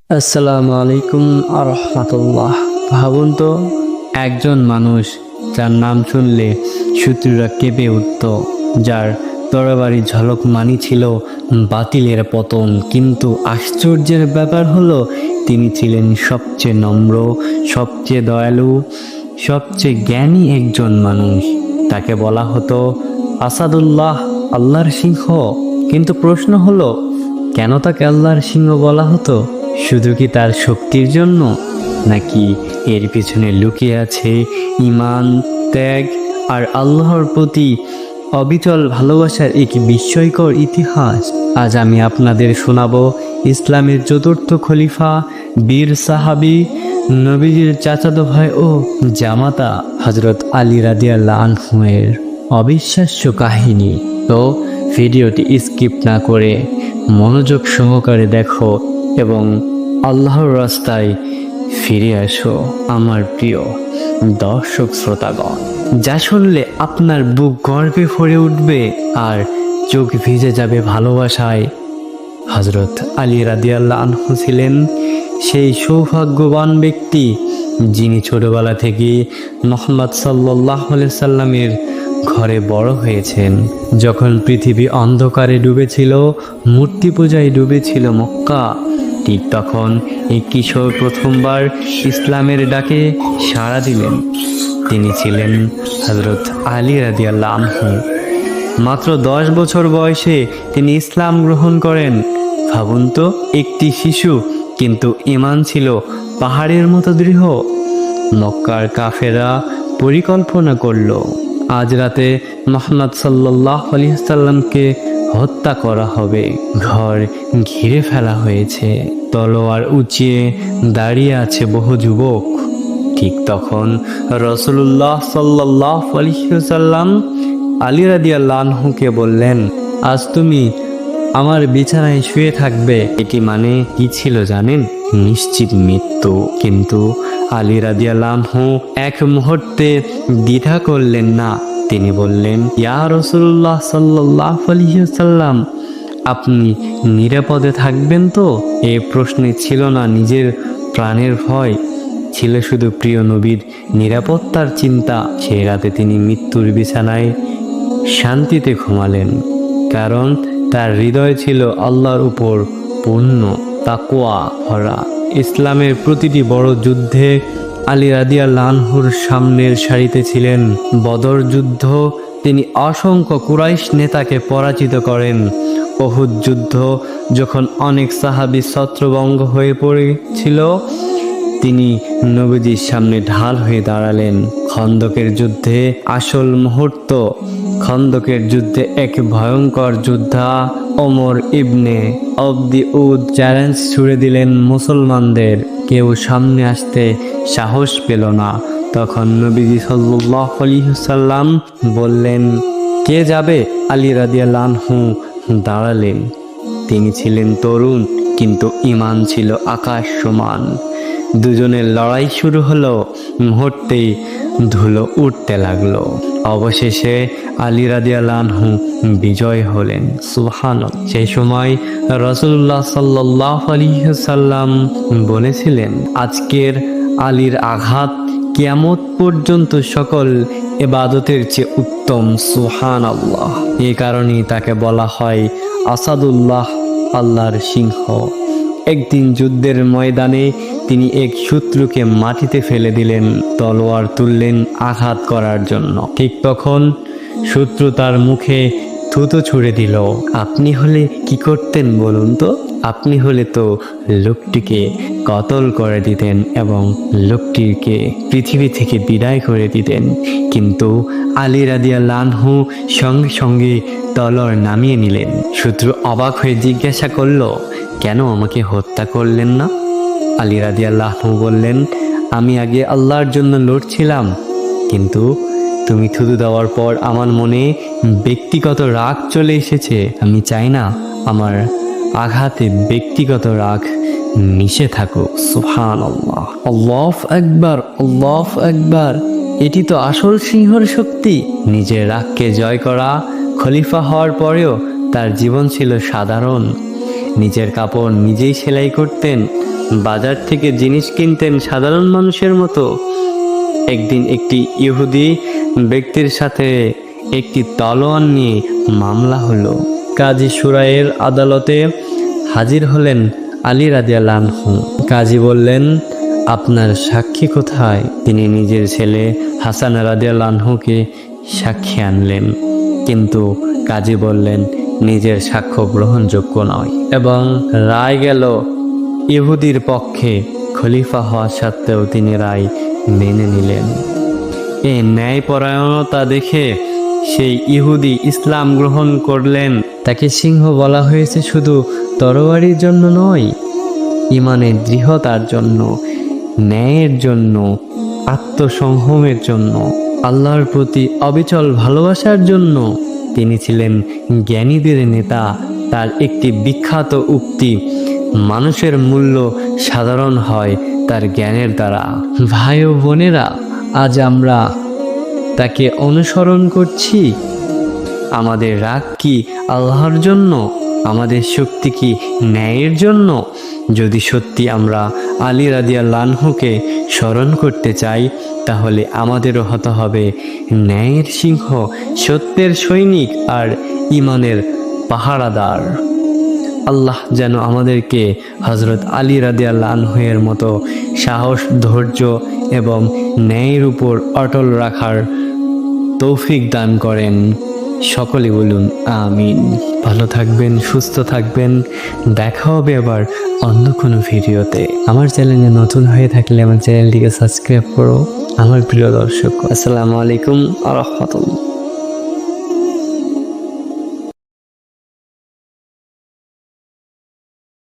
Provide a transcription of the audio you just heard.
আসসালামু আলাইকুম আরহামাতুল্লাহ। ভাবুন তো, একজন মানুষ যার নাম শুনলে শত্রুরা কেঁপে উঠত, যার তরবারি ঝলক মানি ছিল বাতিলের পতন। কিন্তু আশ্চর্যের ব্যাপার হলো, তিনি ছিলেন সবচেয়ে নম্র, সবচেয়ে দয়ালু, সবচেয়ে জ্ঞানী একজন মানুষ। তাকে বলা হতো আসাদুল্লাহ, আল্লাহর সিংহ। কিন্তু প্রশ্ন হলো, কেন তাকে আল্লাহর সিংহ বলা হতো? শুধু কি তার শক্তির জন্য, নাকি এর পিছনে লুকিয়ে আছে ঈমান, ত্যাগ আর আল্লাহর প্রতি অবিচল ভালোবাসার এক বিস্ময়কর ইতিহাস? আজ আমি আপনাদের শোনাবো ইসলামের চতুর্থ খলিফা, বীর সাহাবী, নবীজির চাচাতো ভাই ও জামাতা হযরত আলী রাদিয়াল্লাহু আনহু এর অবিশ্বাস্য কাহিনী। তো ভিডিওটি স্কিপ না করে মনোযোগ সহকারে দেখো এবং আল্লাহর রাস্তায় ফিরে আসো। আমার প্রিয় দর্শক শ্রোতাগণ, যা শুনলে আপনার বুক গর্বে ভরে উঠবে আর চোখ ভিজে যাবে ভালোবাসায়। হযরত আলী রাদিয়াল্লাহু আনহু ছিলেন সেই সৌভাগ্যবান ব্যক্তি, যিনি ছোটবেলা থেকে মুহাম্মদ সাল্লাল্লাহু আলাইহি সাল্লামের ঘরে বড় হয়েছেন। যখন পৃথিবী অন্ধকারে ডুবেছিল, মূর্তি পূজায় ডুবেছিল মক্কা, ঠিক তখন এই কিশোর প্রথমবার ইসলামের ডাকে সাড়া দিলেন। তিনি ছিলেন হযরত আলী রাদিয়াল্লাহু আনহু। মাত্র 10 বছর বয়সে তিনি ইসলাম গ্রহণ করেন। ভাবুন তো, একটি শিশু, কিন্তু ঈমান ছিল পাহাড়ের মতো দৃঢ়। মক্কার কাফেররা পরিকল্পনা করল, আজ রাতে মুহাম্মদ সাল্লাল্লাহু আলাইহি সাল্লামকে হত্যা করা হবে। ঘর ঘিরে ফেলা হয়েছে, তলোয়ার উঁচিয়ে দাঁড়িয়ে আছে বহু যুবক। ঠিক তখন রাসূলুল্লাহ সাল্লাল্লাহু আলাইহি সাল্লাম আলী রাদিয়াল্লাহু আনহুকে বললেন, আজ তুমি আমার বিছানায় শুয়ে থাকবে। এটি মানে কি ছিল জানেন? নিশ্চিত মৃত্যু। কিন্তু আলী রাদিয়াল্লাহু আনহু এক মুহূর্তে দ্বিধা করলেন না। তিনি বললেন, ইয়া রাসূলুল্লাহ সাল্লাল্লাহু আলাইহি সাল্লাম, আপনি নিরাপদে থাকবেন তো? এই প্রশ্নে ছিল না নিজের প্রাণের ভয়, ছিল শুধু প্রিয় নবীর নিরাপত্তার চিন্তা। সেই রাতে তিনি মৃত্যুর বিছানায় শান্তিতে ঘুমালেন, কারণ তার হৃদয় ছিল আল্লাহর উপর পূর্ণ তাকওয়া ভরা। ইসলামের প্রতিটি বড় যুদ্ধে আলী রাদিয়াল্লাহু আনহুর সামনের সারিতে ছিলেন। বদর যুদ্ধ, তিনি অসংখ্য কুরাইশ নেতাকে পরাজিত করেন। উহুদ যুদ্ধ, যখন অনেক সাহাবী ছত্রভঙ্গ হয়ে পড়েছিল, তিনি নবীজির সামনে ঢাল হয়ে দাঁড়ালেন। খন্দকের যুদ্ধে আসল মুহূর্ত, খন্দকের যুদ্ধে এক ভয়ঙ্কর যোদ্ধা ওমর ইবনে আবদি উদ চ্যালেঞ্জ ছুড়ে দিলেন মুসলমানদের। কেউ সামনে আসতে সাহস পেল না। তখন নবীজি সাল্লাল্লাহু আলাইহি সাল্লাম বললেন, কে যাবে? আলী রাদিয়াল্লাহু আনহু দাঁড়ালেন। তিনি ছিলেন তরুণ, কিন্তু ঈমান ছিল আকাশ সমান। দুজনের লড়াই শুরু হলো। মুহূর্তেই ধুলো উঠতে লাগলো। অবশেষে আলী রাদিয়াল্লাহু আনহু বিজয় হলেন। সুবহানাল্লাহ। সেই সময় রাসূলুল্লাহ সাল্লাল্লাহু আলাইহি সাল্লাম বলেছিলেন, আজকের আলীর আঘাত কিয়ামত পর্যন্ত সকল ইবাদতের চেয়ে উত্তম। সুবহানাল্লাহ। এই কারণেই তাকে বলা হয় আসাদুল্লাহ, আল্লাহর সিংহ। একদিন যুদ্ধের ময়দানে তিনি এক শত্রুকে মাটিতে ফেলে দিলেন, তলোয়ার তুললেন আঘাত করার জন্য। ঠিক তখন শত্রু তার মুখে থুতু ছুঁড়ে দিল। আপনি হলে কি করতেন বলুন তো? আপনি হলে তো লোকটিকে কতল করে দিতেন এবং লোকটিকে পৃথিবী থেকে বিদায় করে দিতেন। কিন্তু আলী রাদিয়াল্লাহু আনহু সঙ্গে সঙ্গে তলোয়ার নামিয়ে নিলেন। শত্রু অবাক হয়ে জিজ্ঞাসা করল, কেন আমাকে হত্যা করলেন না? আলী রাদিয়াল্লাহু আনহু বললেন, আমি আগে আল্লাহর জন্য লড়ছিলাম, কিন্তু তুমি থুতু দেওয়ার পর আমার মনে ব্যক্তিগত রাগ চলে এসেছে। আমি চাই না আমার আঘাতে ব্যক্তিগত রাগ মিশে থাকুক। সুবহানাল্লাহ। আল্লাহু আকবার, আল্লাহু আকবার। এটি তো আসল সিংহর শক্তি। নিজের রাগকে জয় করা। খলিফা হওয়ার পরেও তার জীবন ছিল সাধারণ। নিজের কাপড় নিজেই সেলাই করতেন, বাজার থেকে জিনিস কিনতেন সাধারণ মানুষের মতো। একদিন একটি ইহুদি ব্যক্তির সাথে একটি তলোয়ার নিয়ে মামলা হলো। কাজী সুরাইয়ের আদালতে হাজির হলেন আলী রাদিয়াল্লাহু আনহু। কাজী বললেন, আপনার সাক্ষী কোথায়? তিনি নিজের ছেলে হাসান রাদিয়াল্লাহু আনহুকে সাক্ষী আনলেন, কিন্তু কাজী বললেন নিজের সাক্ষ্য গ্রহণযোগ্য নয় এবং রায় গেল ইহুদির পক্ষে। খলিফা হওয়া সত্ত্বেও তিনি রায় মেনে নিলেন। এই ন্যায়পরায়ণতা দেখে সেই ইহুদি ইসলাম গ্রহণ করলেন। তাকে সিংহ বলা হয়েছে শুধু তরবারির জন্য নয়, ইমানের দৃঢ়তার জন্য, ন্যায়ের জন্য, আত্মসংযমের জন্য, আল্লাহর প্রতি অবিচল ভালোবাসার জন্য। তিনি ছিলেন জ্ঞানীদের নেতা। তার একটি বিখ্যাত উক্তি, মানুষের মূল্য সাধারণ হয় তার জ্ঞানের দ্বারা। ভাই ও বোনেরা, আজ আমরা তাকে অনুসরণ করছি। আমাদের রাগ কি আল্লাহর জন্য? আমাদের শক্তি কি ন্যায়ের জন্য? যদি সত্যি আমরা আলী রাদিয়াল্লাহু আনহুকে স্মরণ করতে চাই, তাহলে আমাদেরও হতে হবে ন্যায়ের সিংহ, সত্যের সৈনিক আর ইমানের পাহারাদার। আল্লাহ যেন আমাদেরকে হযরত আলী রাদিয়াল্লাহু আনহু এর মতো সাহস, ধৈর্য এবং ন্যায়ের উপর অটল রাখার তৌফিক দান করেন। সকলে বলুন আমিন। ভালো থাকবেন, সুস্থ থাকবেন। দেখা হবে আবার অন্য কোনো ভিডিওতে। আমার চ্যানেলে নতুন হয়ে থাকলে আমার চ্যানেলটিকে সাবস্ক্রাইব করো। আমার প্রিয় দর্শক, আসসালামু আলাইকুম ওয়া রাহমাতুল্লাহ।